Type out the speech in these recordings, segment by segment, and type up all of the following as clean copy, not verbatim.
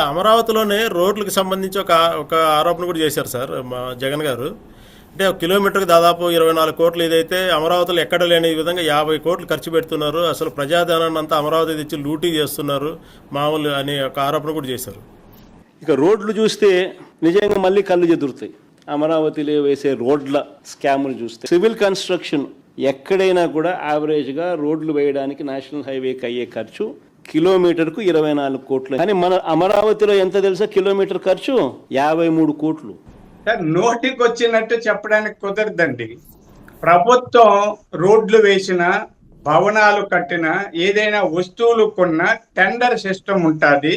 అమరావతిలోనే రోడ్లకు సంబంధించి ఒక ఒక ఆరోపణ కూడా చేశారు సార్ మా జగన్ గారు. అంటే ఒక కిలోమీటర్కి దాదాపు 24 కోట్లు, ఇదైతే అమరావతిలో ఎక్కడ లేని విధంగా 50 కోట్లు ఖర్చు పెడుతున్నారు, అసలు ప్రజాధనాన్ని అంతా అమరావతి తెచ్చి లూటీ చేస్తున్నారు మామూలు అనే ఒక ఆరోపణ కూడా చేశారు. ఇక రోడ్లు చూస్తే నిజంగా మళ్ళీ కళ్ళు చెదురుతాయి. అమరావతిలో వేసే రోడ్ల స్కాములు చూస్తే సివిల్ కన్స్ట్రక్షన్ ఎక్కడైనా కూడా యావరేజ్గా రోడ్లు వేయడానికి నేషనల్ హైవేకి అయ్యే ఖర్చు కిలోమీటర్కు 24 కోట్లు. కానీ మన అమరావతిలో ఎంత తెలుసా కిలోమీటర్ ఖర్చు? 53 కోట్లు. నోటికి వచ్చినట్టు చెప్పడానికి కుదరదండి. ప్రభుత్వం రోడ్లు వేసిన, భవనాలు కట్టిన, ఏదైనా వస్తువులు కొన్న టెండర్ సిస్టమ్ ఉంటుంది,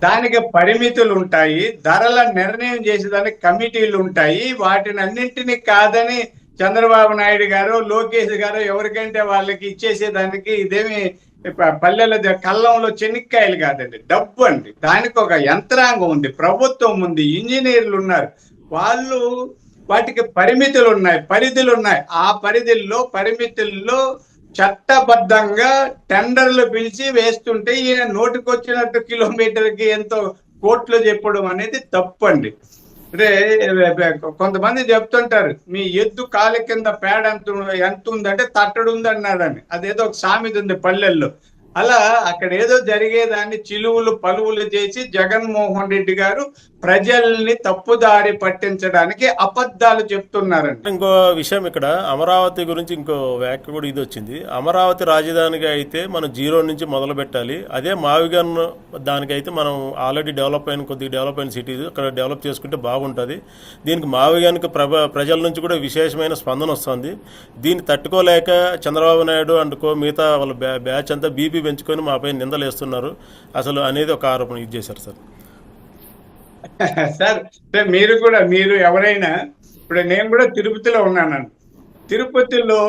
దానికి పరిమితులు ఉంటాయి, ధరల నిర్ణయం చేసేదానికి కమిటీలు ఉంటాయి. వాటిని అన్నింటినీ కాదని చంద్రబాబు నాయుడు గారు, లోకేష్ గారు ఎవరికంటే వాళ్ళకి ఇచ్చేసేదానికి ఇదేమి పల్లెల కళ్ళంలో చెనిక్కాయలు కాదండి, డబ్బు అండి. దానికి ఒక యంత్రాంగం ఉంది, ప్రభుత్వం ఉంది, ఇంజనీర్లు ఉన్నారు. వాళ్ళు వాటికి పరిమితులు ఉన్నాయి, పరిధులు ఉన్నాయి. ఆ పరిమితుల్లో చట్టబద్ధంగా టెండర్లు పిలిచి వేస్తుంటే ఈయన నోటికొచ్చినట్టు కిలోమీటర్కి ఎంతో కోట్లు చెప్పడం అనేది తప్పండి. అంటే కొంతమంది చెప్తుంటారు, మీ ఎద్దు కాలి కింద పేడ ఎంత ఉందంటే తట్టడు ఉంది అన్నాడని. అదేదో ఒక సామెత ఉంది పల్లెల్లో. అలా అక్కడ ఏదో జరిగేదాన్ని చిలువులు పలువులు చేసి జగన్మోహన్ రెడ్డి గారు ప్రజల్ని తప్పుదారి పట్టించడానికి అబద్ధాలు చెప్తున్నారండి. ఇంకో విషయం, ఇక్కడ అమరావతి గురించి ఇంకో వ్యాఖ్య కూడా ఇది వచ్చింది. అమరావతి రాజధానిగా అయితే మనం జీరో నుంచి మొదలు పెట్టాలి, అదే మావిగన్ దానికైతే మనం ఆల్రెడీ కొద్దిగా డెవలప్ అయిన సిటీ, అక్కడ డెవలప్ చేసుకుంటే బాగుంటుంది. దీనికి మావిగన్కి ప్రజల నుంచి కూడా విశేషమైన స్పందన వస్తుంది. దీన్ని తట్టుకోలేక చంద్రబాబు నాయుడు అండ్ మిగతా వాళ్ళ బ్యాచ్ అంతా బీపీ పెంచుకొని మాపై నిందలేస్తున్నారు అసలు అనేది ఒక ఆరోపణ ఇది చేశారు సార్. సార్ మీరు ఎవరైనా, ఇప్పుడు నేను కూడా తిరుపతిలో ఉన్నానండి. తిరుపతిలో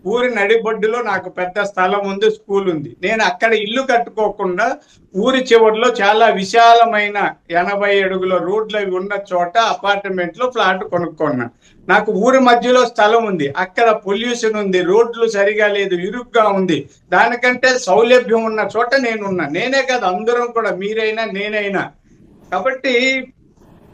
ఊరి నడిబొడ్డులో నాకు పెద్ద స్థలం ఉంది, స్కూల్ ఉంది. నేను అక్కడ ఇల్లు కట్టుకోకుండా ఊరి చివరిలో చాలా విశాలమైన 80 అడుగుల రోడ్లు ఉన్న చోట అపార్ట్మెంట్ లో ఫ్లాట్ కొనుక్కున్నా. నాకు ఊరి మధ్యలో స్థలం ఉంది, అక్కడ పొల్యూషన్ ఉంది, రోడ్లు సరిగా లేదు, ఇరుగ్గా ఉంది. దానికంటే సౌలభ్యం ఉన్న చోట నేనున్నా. నేనే కాదు, అందరం కూడా, మీరైనా నేనైనా. కాబట్టి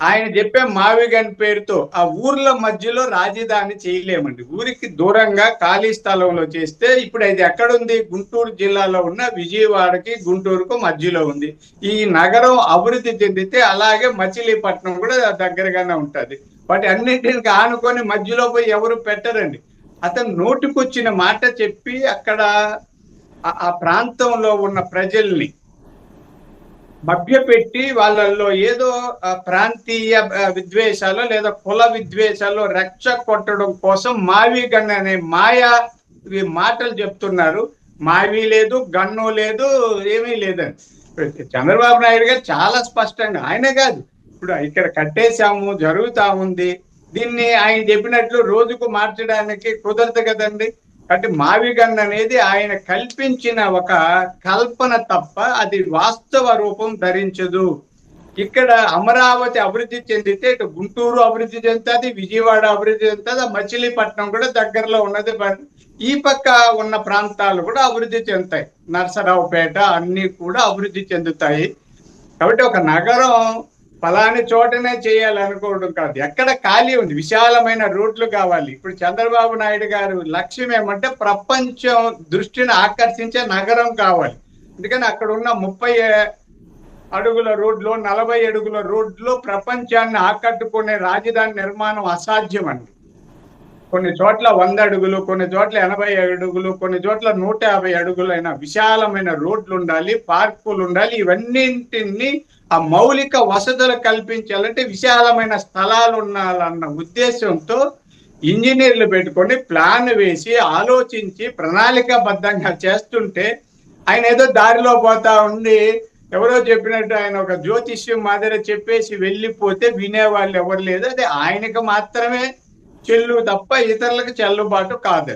ఆయన చెప్పే మావిగన్ పేరుతో ఆ ఊర్ల మధ్యలో రాజధాని చేయలేమండి. ఊరికి దూరంగా ఖాళీ స్థలంలో చేస్తే, ఇప్పుడు అది ఎక్కడుంది? గుంటూరు జిల్లాలో ఉన్న విజయవాడకి గుంటూరుకు మధ్యలో ఉంది. ఈ నగరం అభివృద్ధి చెందితే అలాగే మచిలీపట్నం కూడా దగ్గరగానే ఉంటుంది. వాటి అన్నింటికి ఆనుకొని మధ్యలో పోయి ఎవరు పెట్టరండి. అతను నోటికొచ్చిన మాట చెప్పి అక్కడ ఆ ప్రాంతంలో ఉన్న ప్రజల్ని మభ్యపెట్టి వాళ్ళల్లో ఏదో ప్రాంతీయ విద్వేషాలు లేదా కుల విద్వేషాలు రెచ్చ కొట్టడం కోసం మావి గన్ అనే మాయా మాటలు చెప్తున్నారు. మావి లేదు, గన్ను లేదు, ఏమీ లేదని చంద్రబాబు నాయుడు గారు చాలా స్పష్టంగా, ఆయనే కాదు, ఇప్పుడు ఇక్కడ కట్టేశాము, జరుగుతా ఉంది, దీన్ని ఆయన చెప్పినట్లు రోజుకు మార్చడానికి కుదరదు కదండి. అంటే మావిగన్ అనేది ఆయన కల్పించిన ఒక కల్పన తప్ప అది వాస్తవ రూపం ధరించదు. ఇక్కడ అమరావతి అభివృద్ధి చెందితే ఇటు గుంటూరు అభివృద్ధి చెందుతుంది, విజయవాడ అభివృద్ధి చెందుతుంది, మచిలీపట్నం కూడా దగ్గరలో ఉన్నది. ఈ పక్క ఉన్న ప్రాంతాలు కూడా అభివృద్ధి చెందుతాయి, నర్సరావుపేట అన్ని కూడా అభివృద్ధి చెందుతాయి. కాబట్టి ఒక నగరం ఫలాని చోటనే చేయాలనుకోవడం కాదు, ఎక్కడ ఖాళీ ఉంది, విశాలమైన రోడ్లు కావాలి. ఇప్పుడు చంద్రబాబు నాయుడు గారు లక్ష్యం ఏమంటే ప్రపంచం దృష్టిని ఆకర్షించే నగరం కావాలి. అందుకని అక్కడ ఉన్న 30 అడుగుల రోడ్లు, 40 అడుగుల రోడ్లు ప్రపంచాన్ని ఆకట్టుకునే రాజధాని నిర్మాణం అసాధ్యం అండి. కొన్ని చోట్ల 100 అడుగులు, కొన్ని చోట్ల 80 అడుగులు, కొన్ని చోట్ల 150 అడుగులైన విశాలమైన రోడ్లు ఉండాలి, పార్కులు ఉండాలి. ఇవన్నింటినీ ఆ మౌలిక వసతులు కల్పించాలంటే విశాలమైన స్థలాలు ఉండాలన్న ఉద్దేశంతో ఇంజనీర్లు పెట్టుకొని ప్లాన్ వేసి ఆలోచించి ప్రణాళికాబద్ధంగా చేస్తుంటే ఆయన ఏదో దారిలో పోతా ఉండి ఎవరో చెప్పినట్టు ఆయన ఒక జ్యోతిష్యం మాదిరి చెప్పేసి వెళ్ళిపోతే వినేవాళ్ళు ఎవరు లేదు. అది ఆయనకు మాత్రమే చెల్లు తప్ప ఇతరులకు చెల్లుబాటు కాదు.